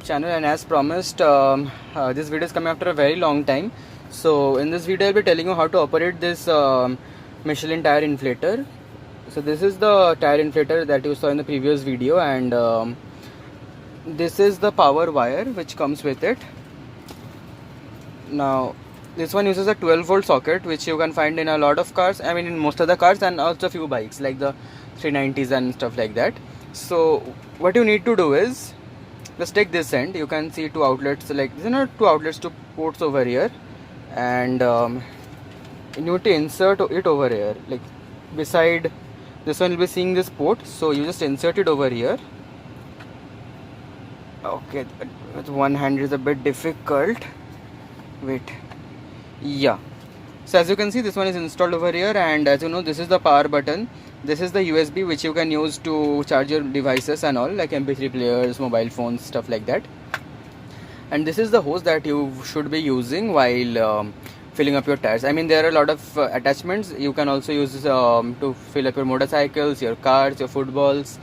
YouTube channel, and as promised, this video is coming after a very long time. So in this video I'll be telling you how to operate this Michelin tire inflator. So this is the tire inflator that you saw in the previous video, and this is the power wire which comes with it. Now this one uses a 12-volt socket, which you can find in a lot of cars, I mean in most of the cars, and also a few bikes like the 390s and stuff like that. So what you need to do is just take this end. You can see two outlets, like there are two outlets, two ports over here, and you need to insert it over here, like beside this one. You'll be seeing this port, so you just insert it over here. Okay, with one hand is a bit difficult. Wait, yeah. So as you can see, this one is installed over here, and as you know, this is the power button. This is the USB which you can use to charge your devices and all, like MP3 players, mobile phones, stuff like that. And this is the hose that you should be using while filling up your tires. I mean, there are a lot of attachments you can also use to fill up your motorcycles, your cars, your footballs.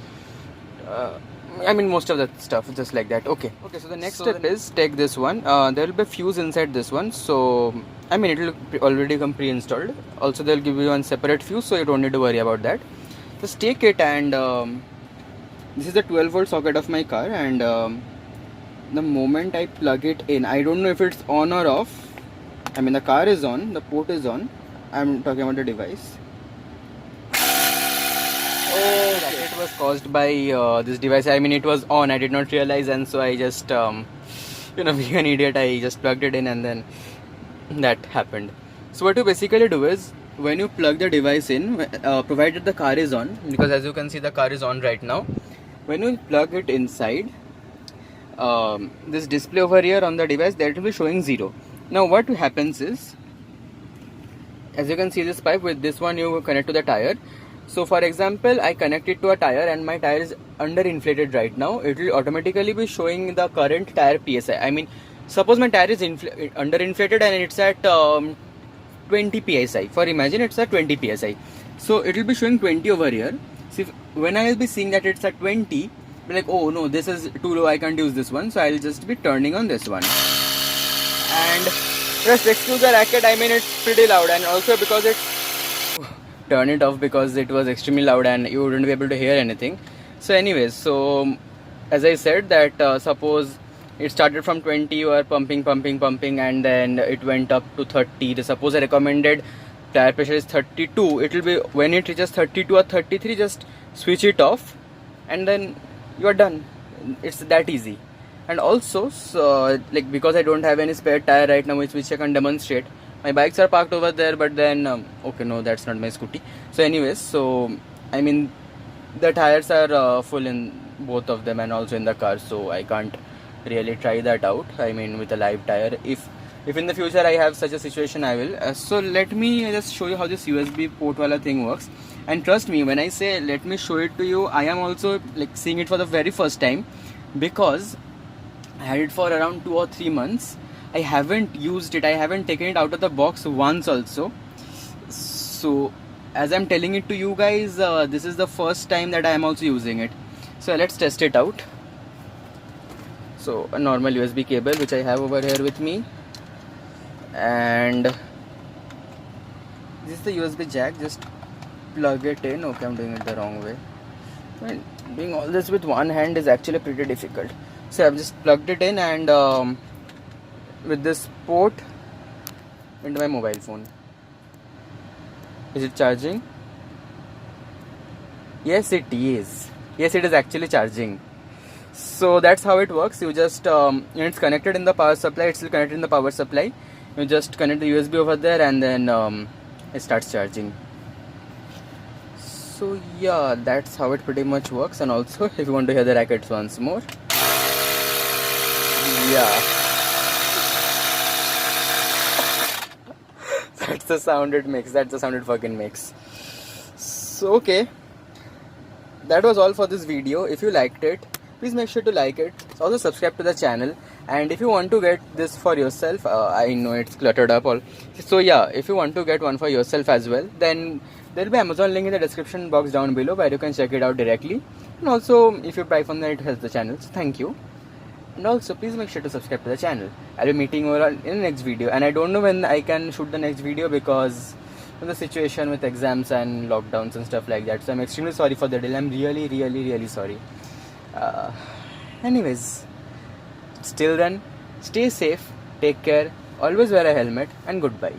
I mean, most of that stuff, just like that. Okay, so the next step is take this one. There will be a fuse inside this one, so I mean it will already come pre-installed. Also they'll give you one separate fuse, so you don't need to worry about that. Just take it, and this is the 12-volt socket of my car, and the moment I plug it in, I don't know if it's on or off. I mean, the car is on, the port is on. I'm talking about the device. Oh, that it was caused by this device. I mean, it was on, I did not realize, and so I just being an idiot, I just plugged it in, and then that happened. So what you basically do is, when you plug the device in, provided the car is on, because as you can see the car is on right now, when you plug it inside, this display over here on the device, that will be showing 0. Now what happens is, as you can see this pipe, with this one you connect to the tire. So for example, I connect it to a tire and my tire is under inflated right now. It will automatically be showing the current tire PSI. I mean, suppose my tire is under inflated and it's at 20 psi. For imagine it's at 20 psi. So it will be showing 20 over here. So when I will be seeing that it's at 20, be like, oh no, this is too low, I can't use this one. So I'll just be turning on this one. And just excuse the racket, I mean it's pretty loud, and also because it's turn it off because it was extremely loud and you wouldn't be able to hear anything. So anyways, so as I said that suppose it started from 20, you are pumping, and then it went up to 30. Suppose the recommended tire pressure is 32. It will be, when it reaches 32 or 33, just switch it off and then you are done. It's that easy. And also, so, like, because I don't have any spare tire right now which I can demonstrate, my bikes are parked over there, but then okay, no, that's not my scooty. So anyways, so I mean the tires are full in both of them and also in the car, so I can't really try that out, I mean with a live tire. If in the future I have such a situation, I will. So let me just show you how this USB port wala thing works. And trust me, when I say let me show it to you, I am also like seeing it for the very first time, because I had it for around 2 or 3 months. I haven't used it, I haven't taken it out of the box once also. So as I'm telling it to you guys, this is the first time that I am also using it. So let's test it out. So a normal USB cable which I have over here with me, and this is the USB jack. Just plug it in. Okay, I'm doing it the wrong way. And doing all this with one hand is actually pretty difficult. So I've just plugged it in, and with this port into my mobile phone. Is it charging? Yes, it is. Yes, it is actually charging. So that's how it works. You just it's connected in the power supply. It's still connected in the power supply. You just connect the USB over there, and then it starts charging. So yeah, that's how it pretty much works. And also, if you want to hear the rackets once more, yeah, that's the sound it makes. That's the sound it fucking makes. So okay, that was all for this video. If you liked it, please make sure to like it. Also subscribe to the channel, and if you want to get this for yourself, I know it's cluttered up all, so yeah, if you want to get one for yourself as well, then there will be Amazon link in the description box down below where you can check it out directly. And also if you buy from there, it helps the channel. So thank you. And also, please make sure to subscribe to the channel. I'll be meeting you all in the next video, and I don't know when I can shoot the next video because of the situation with exams and lockdowns and stuff like that. So I'm extremely sorry for the delay. I'm really sorry. Anyways, till then, stay safe, take care, always wear a helmet, and goodbye.